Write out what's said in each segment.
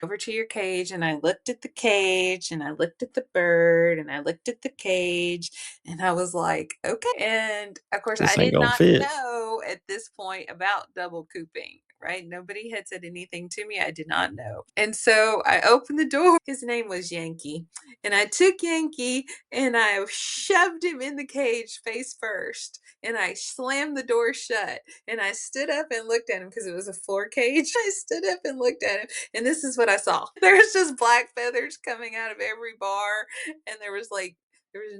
over to your cage, and I looked at the cage, and I looked at the bird, and I looked at the cage, and I was like, okay. And of course, I This ain't did gonna not fit. know at this point about double cooping, right? Nobody had said anything to me. I did not know. And so I opened the door. His name was Yankee. And I took Yankee and I shoved him in the cage face first. And I slammed the door shut. And I stood up and looked at him because it was a floor cage. I stood up and looked at him. And this is what I saw. There's just black feathers coming out of every bar. And there was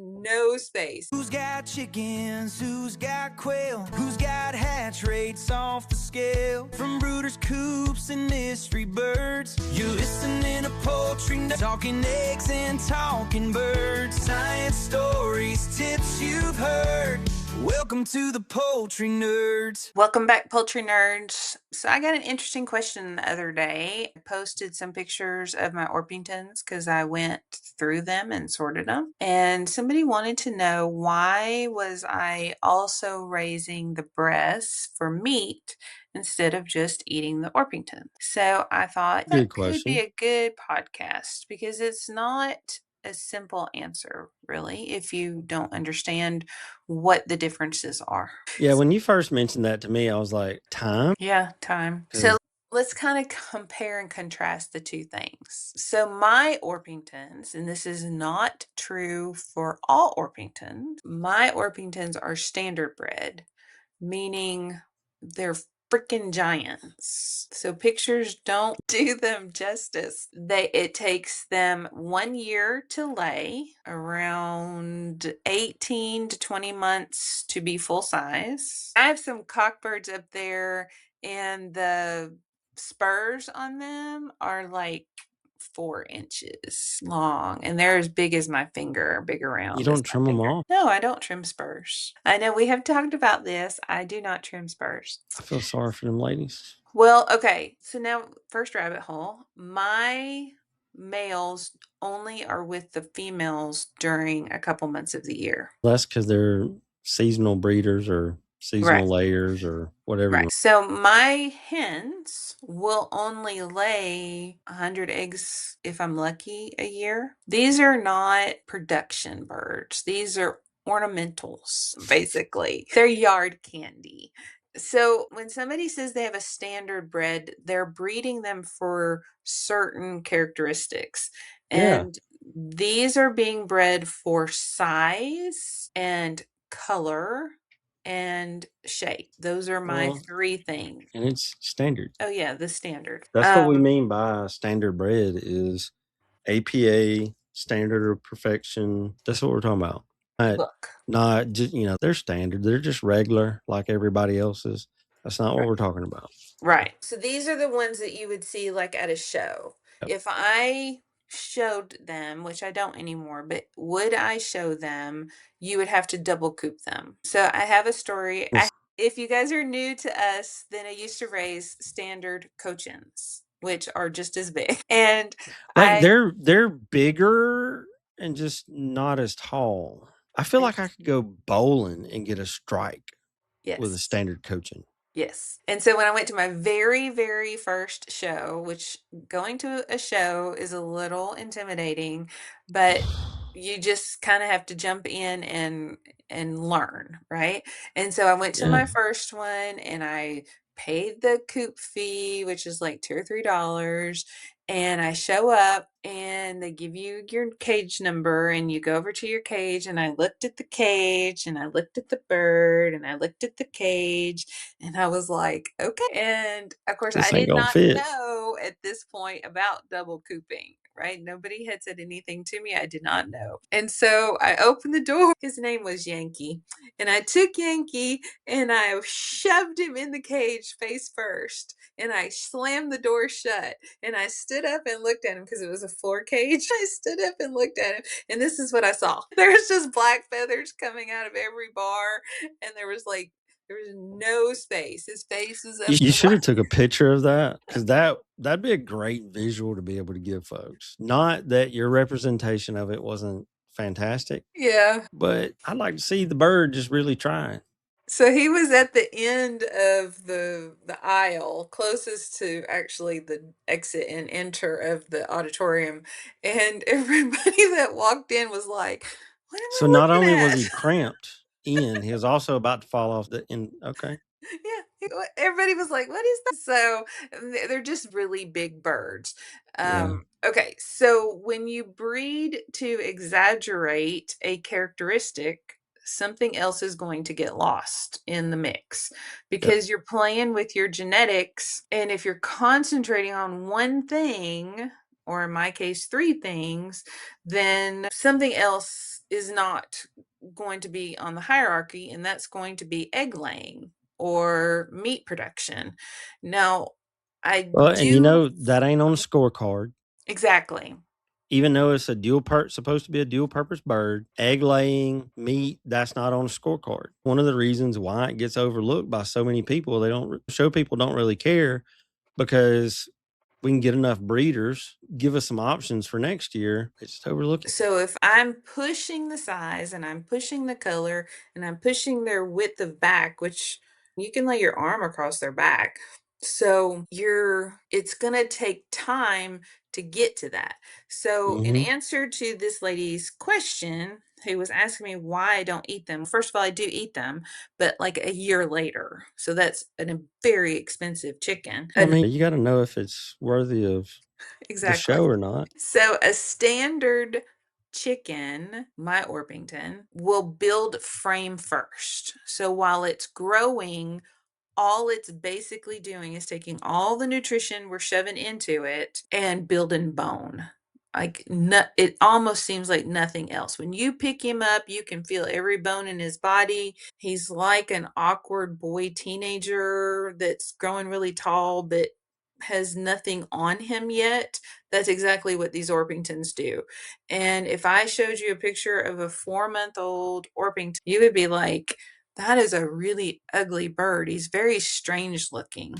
no space. Who's got chickens? Who's got quail? Who's got hatch rates off the scale? From brooders, coops, and mystery birds, you're listening to Poultry Nerds, talking eggs and talking birds. Science stories, tips you've heard. Welcome to the Poultry Nerds. Welcome back, Poultry Nerds. So I got an interesting question the other day. I posted some pictures of my Orpingtons because I went through them and sorted them. And somebody wanted to know, why was I also raising the Bresse for meat instead of just eating the Orpington? So I thought that could be a good podcast because it's not a simple answer, really, if you don't understand what the differences are. Yeah, when you first mentioned that to me, I was like, time? Yeah, time. So let's kind of compare and contrast the two things. So my Orpingtons, and this is not true for all Orpingtons, my Orpingtons are standard bred, meaning they're freaking giants. So pictures don't do them justice. It takes them 1 year to lay, around 18 to 20 months to be full size. I have some cockbirds up there, and the spurs on them are like 4 inches long, and they're as big as my finger, big around. You don't trim them off? No, I don't trim spurs. I know we have talked about this. I do not trim spurs. I feel sorry for them ladies. Well, okay. So now, first rabbit hole. My males only are with the females during a couple months of the year. That's because they're seasonal breeders or seasonal layers or whatever. Right. So my hens will only lay 100 eggs if I'm lucky a year. These are not production birds. These are ornamentals, basically. They're yard candy. So when somebody says they have a standard bred, they're breeding them for certain characteristics. And these are being bred for size and color and shape. Those are my 3 things. And it's standard. Oh yeah, the standard. That's what we mean by standard bred is APA, standard of perfection. That's what we're talking about. Not just, they're standard. They're just regular like everybody else's. That's not what we're talking about. Right. So these are the ones that you would see like at a show. Yep. If I showed them, which I don't anymore, but would I show them, you would have to double coop them. So I have a story. If you guys are new to us, then I used to raise standard Cochins, which are just as big. And they're bigger and just not as tall. I feel like I could go bowling and get a strike with a standard Cochin. Yes. And so when I went to my very, very first show, which going to a show is a little intimidating, but you just kind of have to jump in and learn, right? And so I went to my first one and I paid the coop fee, which is like $2 or $3. And I show up and they give you your cage number and you go over to your cage, and I looked at the cage and I looked at the bird and I looked at the cage, and I was like, okay. And of course, I did not know at this point about double cooping, right? Nobody had said anything to me. I did not know. And so I opened the door. His name was Yankee. And I took Yankee and I shoved him in the cage face first. And I slammed the door shut. And I stood up and looked at him because it was a floor cage. I stood up and looked at him. And this is what I saw. There's just black feathers coming out of every bar. And there was no space. His face is up. You should have took a picture of that, because that'd be a great visual to be able to give folks. Not that your representation of it wasn't fantastic. Yeah. But I'd like to see the bird just really trying. So he was at the end of the aisle, closest to actually the exit and enter of the auditorium, and everybody that walked in was like, "What am So I not looking only was at?" he cramped in, he was also about to fall off the end. Okay. Yeah, everybody was like, "What is that?" So they're just really big birds. Yeah. Okay, so when you breed to exaggerate a characteristic, something else is going to get lost in the mix Yep. because you're playing with your genetics. And if you're concentrating on one thing, or in my case, three things, then something else is not going to be on the hierarchy, and that's going to be egg laying or meat production. Now, I Well, and do that ain't on the scorecard. exactly. Even though it's supposed to be a dual purpose bird, egg laying, meat, that's not on the scorecard. One of the reasons why it gets overlooked by so many people, people don't really care because we can get enough breeders, give us some options for next year. They just overlook it. So if I'm pushing the size and I'm pushing the color and I'm pushing their width of back, which you can lay your arm across their back. So it's going to take time to get to that. So in Mm-hmm. answer to this lady's question, who was asking me why I don't eat them. First of all, I do eat them, but like a year later. So that's a very expensive chicken. I mean, you got to know if it's worthy of the Exactly. show or not. So a standard chicken, my Orpington, will build frame first. So while it's growing, all it's basically doing is taking all the nutrition we're shoving into it and building bone. Like it almost seems like nothing else. When you pick him up, you can feel every bone in his body. He's like an awkward boy teenager that's growing really tall, but has nothing on him yet. That's exactly what these Orpingtons do. And if I showed you a picture of a 4-month-old Orpington, you would be like, that is a really ugly bird. He's very strange looking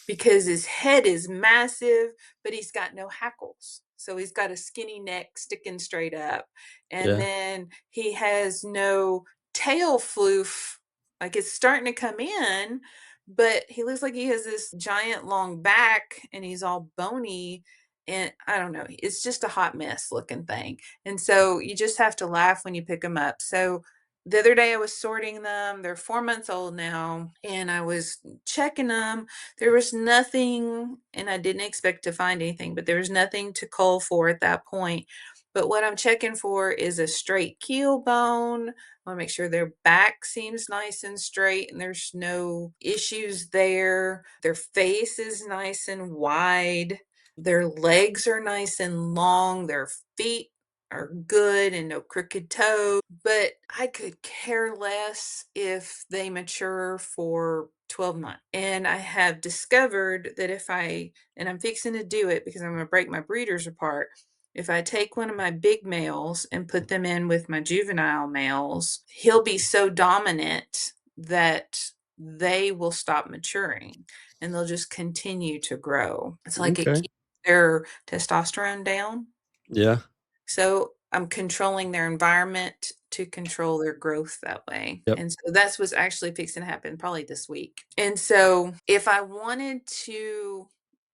because his head is massive, but he's got no hackles. So he's got a skinny neck sticking straight up. And Yeah. then he has no tail floof. Like it's starting to come in, but he looks like he has this giant long back and he's all bony. And I don't know, it's just a hot mess looking thing. And so you just have to laugh when you pick them up. So the other day I was sorting them. They're 4 months old now, and I was checking them. There was nothing, and I didn't expect to find anything, but there was nothing to cull for at that point. But what I'm checking for is a straight keel bone. I want to make sure their back seems nice and straight and there's no issues there. Their face is nice and wide. Their legs are nice and long. Their feet are good and no crooked toes. But I could care less if they mature for 12 months. And I have discovered that and I'm fixing to do it because I'm going to break my breeders apart. If I take one of my big males and put them in with my juvenile males, he'll be so dominant that they will stop maturing and they'll just continue to grow. It's like it Okay. keeps their testosterone down. Yeah. So I'm controlling their environment to control their growth that way. Yep. And so that's what's actually fixing to happen probably this week. And so if I wanted to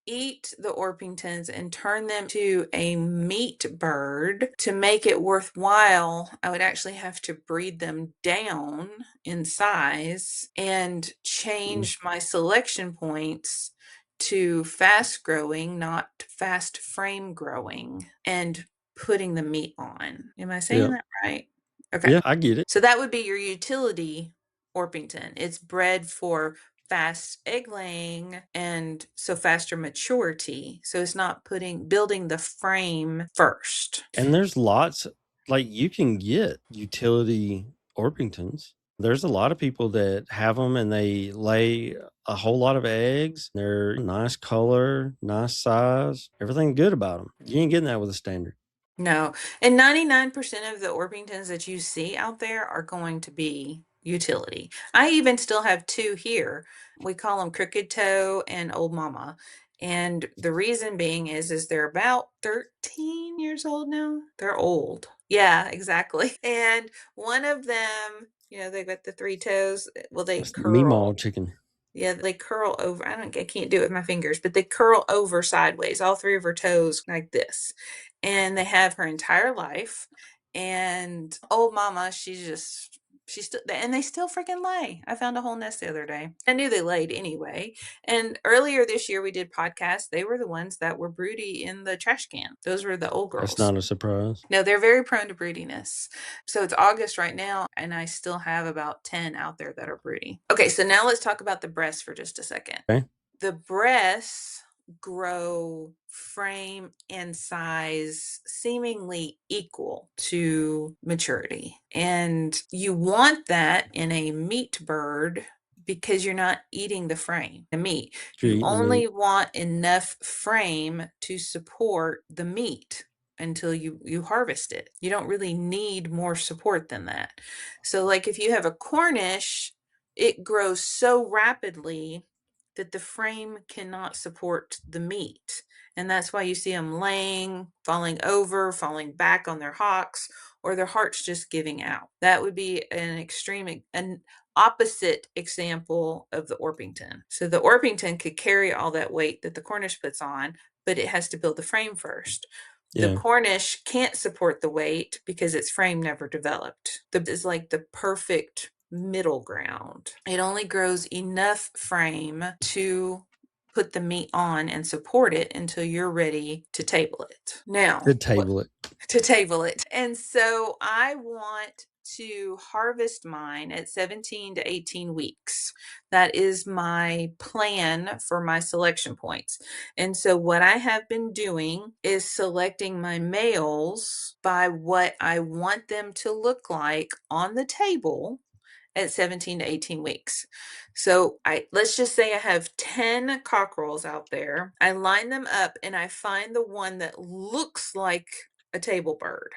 eat the Orpingtons and turn them to a meat bird to make it worthwhile, I would actually have to breed them down in size and change my selection points to fast growing, not fast frame growing, and putting the meat on. Am I saying Yep. that right? Okay. Yeah, I get it. So that would be your utility Orpington. It's bred for fast egg laying and so faster maturity. So it's not building the frame first. And there's lots, like you can get utility Orpingtons. There's a lot of people that have them and they lay a whole lot of eggs. They're nice color, nice size, everything good about them. You ain't getting that with a standard. No. And 99% of the Orpingtons that you see out there are going to be utility. I even still have two here. We call them Crooked Toe and Old Mama. And the reason being is they're about 13 years old now. They're old. Yeah, exactly. And one of them They've got the 3 toes. Well, they That's curl. Meemaw chicken. Yeah, they curl over. I can't do it with my fingers, but they curl over sideways, all 3 of her toes like this. And they have her entire life. And old mama, she's still, and they still freaking lay. I found a whole nest the other day. I knew they laid anyway. And earlier this year we did podcasts. They were the ones that were broody in the trash can. Those were the old girls. That's not a surprise. No, they're very prone to broodiness. So it's August right now, and I still have about 10 out there that are broody. Okay, so now let's talk about the breasts for just a second. Okay. The breasts grow frame and size seemingly equal to maturity. And you want that in a meat bird because you're not eating the frame, the meat. You only want enough frame to support the meat until you harvest it. You don't really need more support than that. So like if you have a Cornish, it grows so rapidly that the frame cannot support the meat. And that's why you see them laying, falling over, falling back on their hocks, or their heart's just giving out. That would be an opposite example of the Orpington. So the Orpington could carry all that weight that the Cornish puts on, but it has to build the frame first. The Cornish can't support the weight because its frame never developed. Is like the perfect middle ground. It only grows enough frame to put the meat on and support it until you're ready to table it. Now, to table it. And so I want to harvest mine at 17 to 18 weeks. That is my plan for my selection points. And so what I have been doing is selecting my males by what I want them to look like on the table at 17 to 18 weeks. So let's just say I have 10 cockerels out there. I line them up and I find the one that looks like a table bird.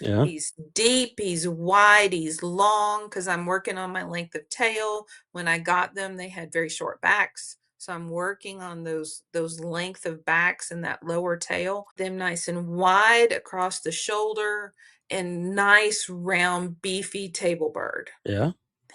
Yeah. He's deep, he's wide, he's long, because I'm working on my length of tail. When I got them, they had very short backs. So I'm working on those length of backs and that lower tail, them nice and wide across the shoulder, and nice round beefy table bird. Yeah.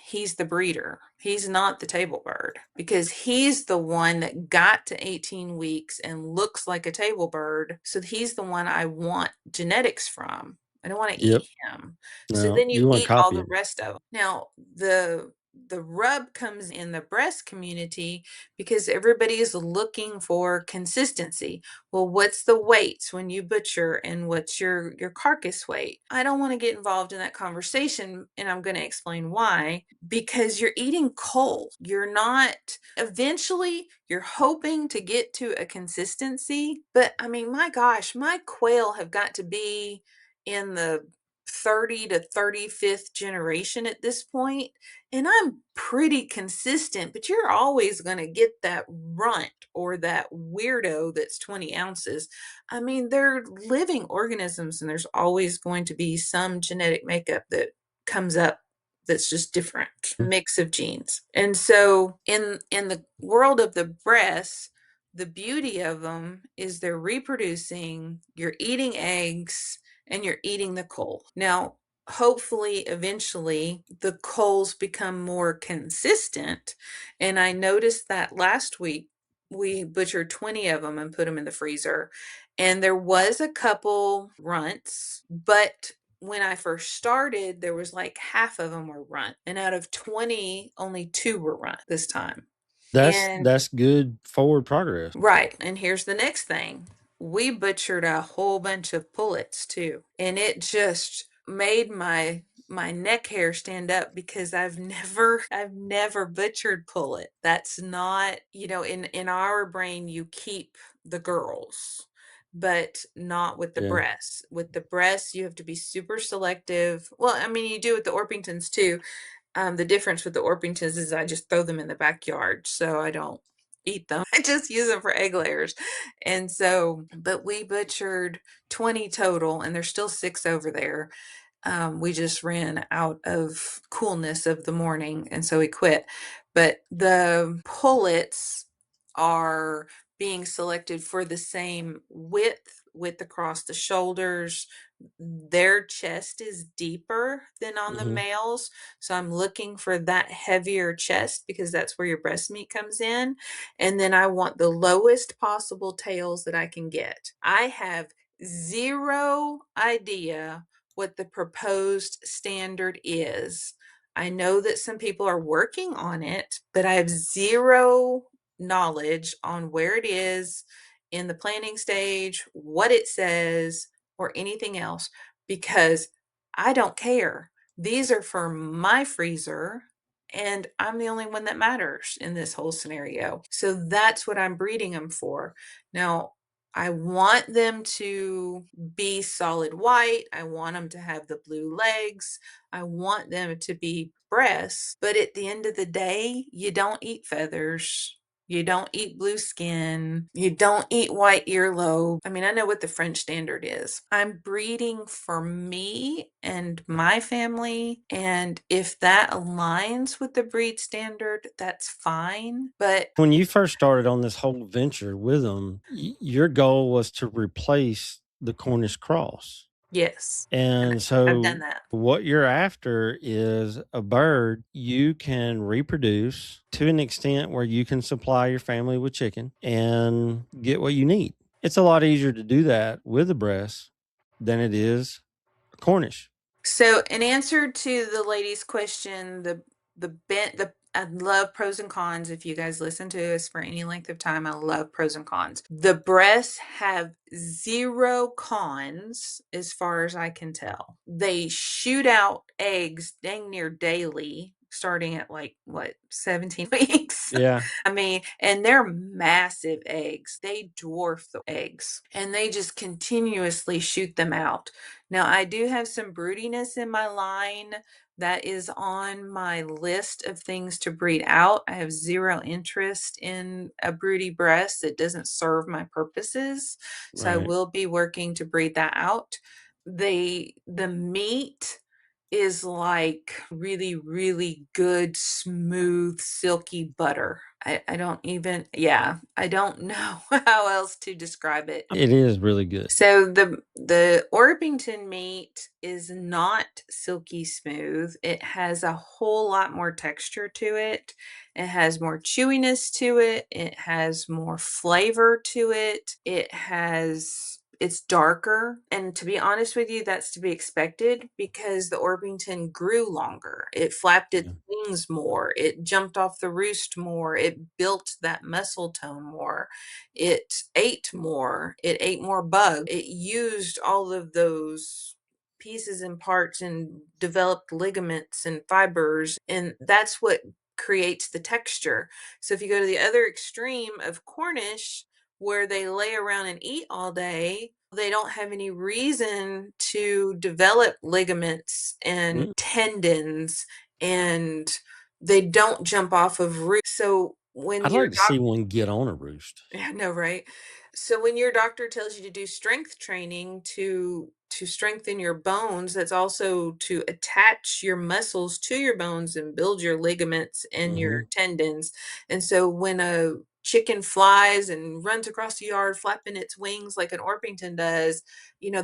He's the breeder. He's not the table bird, because he's the one that got to 18 weeks and looks like a table bird. So he's the one I want genetics from. I don't want to eat him. No, so then you eat all the rest of them. Now, the rub comes in the breast community because everybody is looking for consistency. Well, what's the weights when you butcher, and what's your carcass weight? I don't want to get involved in that conversation, and I'm going to explain why. Because you're eating coal. You're not, eventually you're hoping to get to a consistency, but I mean, my gosh, my quail have got to be in the 30 to 35th generation at this point, and I'm pretty consistent, but you're always going to get that runt or that weirdo that's 20 ounces. I mean, they're living organisms, and there's always going to be some genetic makeup that comes up that's just different, mix of genes. And so in the world of the breasts, the beauty of them is they're reproducing, you're eating eggs, and you're eating the coal. Now, hopefully, eventually, the coals become more consistent. And I noticed that last week, we butchered 20 of them and put them in the freezer. And there was a couple runts, but when I first started, there was like half of them were runt. And out of 20, only 2 were runt this time. That's good forward progress. Right. And here's the next thing. We butchered a whole bunch of pullets too. And it just made my neck hair stand up, because I've never butchered pullet. That's not, in our brain, you keep the girls, but not with the breasts. With the breasts, you have to be super selective. Well, I mean, you do with the Orpingtons too. The difference with the Orpingtons is I just throw them in the backyard, so I don't eat them. I just use them for egg layers. And so, but we butchered 20 total, and there's still 6 over there. We just ran out of coolness of the morning, and so we quit. But the pullets are being selected for the same width across the shoulders, their chest is deeper than on the males. So I'm looking for that heavier chest because that's where your breast meat comes in. And then I want the lowest possible tails that I can get. I have zero idea what the proposed standard is. I know that some people are working on it, but I have zero knowledge on where it is in the planning stage, what it says, or anything else, because I don't care. These are for my freezer, and I'm the only one that matters in this whole scenario. So that's what I'm breeding them for. Now, I want them to be solid white. I want them to have the blue legs. I want them to be breasts. But at the end of the day, you don't eat feathers. You don't eat blue skin. You don't eat white earlobe. I mean, I know what the French standard is. I'm breeding for me and my family. And if that aligns with the breed standard, that's fine. But when you first started on this whole venture with them, your goal was to replace the Cornish cross. yes. And I've so done that. what you're after is a bird you can reproduce to an extent where you can supply your family with chicken and get what you need. It's a lot easier to do that with a Bresse than it is a Cornish. So, in answer to the lady's question, I love pros and cons. If you guys listen to us for any length of time, I love pros and cons. The breasts have zero cons as far as I can tell. They shoot out eggs dang near daily, starting at like what, 17 weeks. Yeah. I mean, and they're massive eggs. They dwarf the eggs, and they just continuously shoot them out. Now, I do have some broodiness in my line that is on my list of things to breed out. I have zero interest in a broody breast. It doesn't serve my purposes. So I Right. will be working to breed that out. The meat is like really, really good, smooth, silky butter. I don't even, yeah, I don't know how else to describe it. It is really good. So the Orpington meat is not silky smooth. It has a whole lot more texture to it. It has more chewiness to it. It has more flavor to it. It's darker. And to be honest with you, that's to be expected because the Orpington grew longer. It flapped its wings more. It jumped off the roost more. It built that muscle tone more. It ate more. It ate more bugs. It used all of those pieces and parts and developed ligaments and fibers. And that's what creates the texture. So if you go to the other extreme of Cornish, where they lay around and eat all day, they don't have any reason to develop ligaments and tendons, and they don't jump off of roots. So when I'd like to see one get on a roost. yeah, I know, right? So when your doctor tells you to do strength training to strengthen your bones, that's also to attach your muscles to your bones and build your ligaments and your tendons. And so when a chicken flies and runs across the yard flapping its wings like an Orpington does,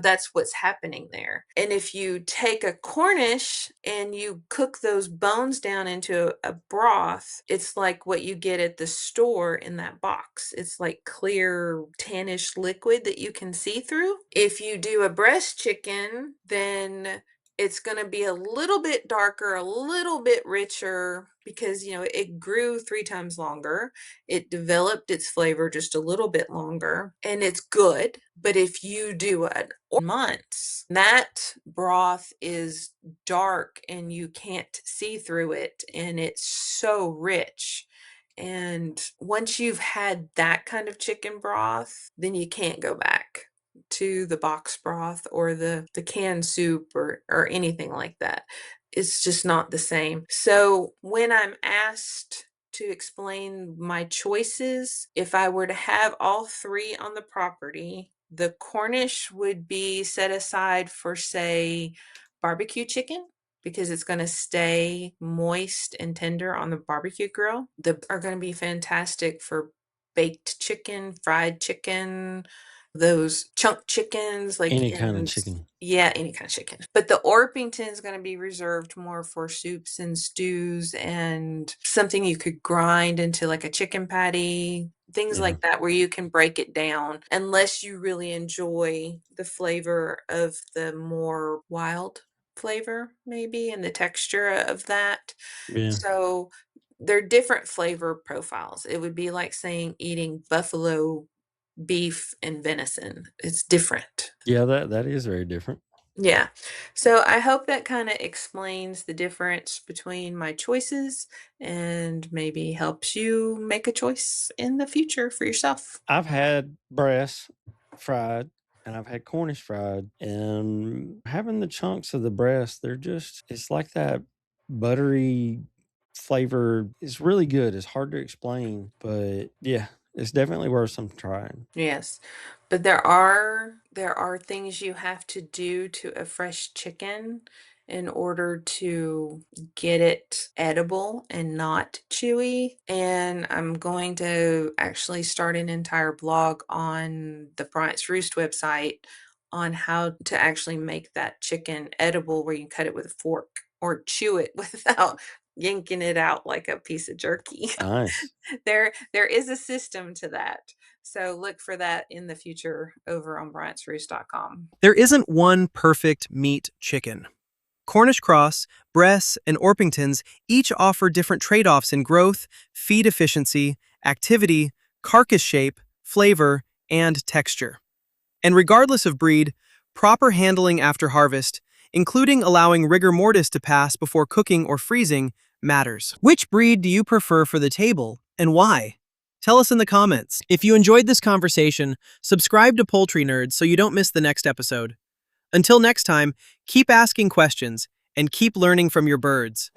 that's what's happening there. And if you take a Cornish and you cook those bones down into a broth, it's like what you get at the store in that box. It's like clear tannish liquid that you can see through. If you do a breast chicken, then it's going to be a little bit darker, a little bit richer because, it grew 3 times longer. It developed its flavor just a little bit longer, and it's good. But if you do it months, that broth is dark and you can't see through it, and it's so rich. And once you've had that kind of chicken broth, then you can't go back to the box broth or the canned soup or anything like that. It's just not the same. So when I'm asked to explain my choices, if I were to have all 3 on the property, the Cornish would be set aside for, say, barbecue chicken, because it's going to stay moist and tender on the barbecue grill. Are going to be fantastic for baked chicken, fried chicken, those chunk chickens, like Any kind of chicken. yeah, any kind of chicken. But the Orpington is going to be reserved more for soups and stews and something you could grind into like a chicken patty, things Yeah. like that, where you can break it down, unless you really enjoy the flavor of the more wild flavor, maybe, and the texture of that. Yeah. So they're different flavor profiles. It would be like saying eating buffalo beef and venison. It's different. Yeah, that is very different. Yeah. So I hope that kind of explains the difference between my choices and maybe helps you make a choice in the future for yourself. I've had breast fried and I've had Cornish fried, and having the chunks of the breast, it's like that buttery flavor is really good. It's hard to explain, but yeah, it's definitely worth some trying. Yes. But there are things you have to do to a fresh chicken in order to get it edible and not chewy. And I'm going to actually start an entire blog on the Bryant's Roost website on how to actually make that chicken edible, where you cut it with a fork or chew it without yanking it out like a piece of jerky. Nice. There is a system to that. So look for that in the future over on bryantsroost.com. There isn't one perfect meat chicken. Cornish cross, Bresse, and Orpingtons each offer different trade-offs in growth, feed efficiency, activity, carcass shape, flavor, and texture. And regardless of breed, proper handling after harvest, including allowing rigor mortis to pass before cooking or freezing, matters. Which breed do you prefer for the table, and why? Tell us in the comments. If you enjoyed this conversation, subscribe to Poultry Nerds so you don't miss the next episode. Until next time, keep asking questions and keep learning from your birds.